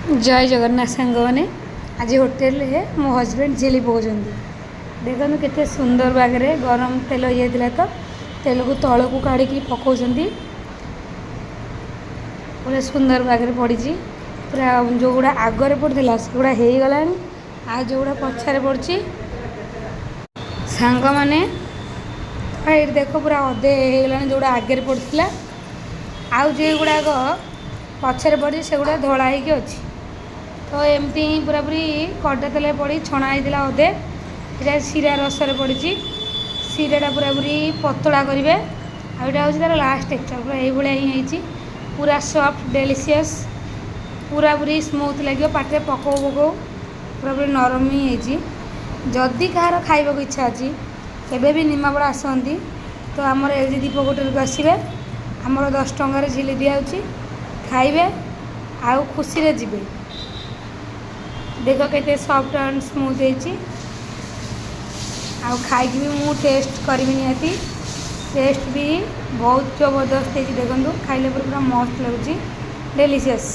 जय जगन्नाथ सांग मैंने आज होटेल मो हजबैंड झिली पकाउं देखो केते सुंदर बागरे गरम तेल ये तो तेल को तल को काढ़ पकाउं पूरा सुंदर बागरे पड़ी पूरा जो गुड़ा आगरे पड़ता से गुड़ा हो गला आ जो गुड़ा पछारे पड़ी सांग मैंने ये देख पूरा अधे होगा जो आगे पड़ता आउ जो गुड़ाक पछारे पड़ी से गुड़ा धड़ा होगी अच्छी तो एमती ही पूरा पूरी कड़ा तेल पड़ी छणा होता अधे ये सीरा रसर पड़ी सीराटा पूरा पूरी पतला करेंगे आईटा हूँ तार लास्ट टेक्सचर पूरा यही ही पूरा सॉफ्ट डेलीशियस पूरा पूरी स्मूथ लगे पाटे पकौ पकौ पूरा पूरी नरम ही जदि कहार खाइबा को इच्छा अच्छी केबे भी निमापड़ा आसती तो आमर एल दीपक होटेल को आसवे आमर 10 टंकार झिली दिखाई खाइबे आउ खुशी रे जिबे देख के सॉफ्ट एंड स्मूथ होती खाई भी मु टेस्ट करी निहाती टेस्ट भी बहुत जबरदस्त देखो खाइले पूरा मस्त लगुच डेलीशियस।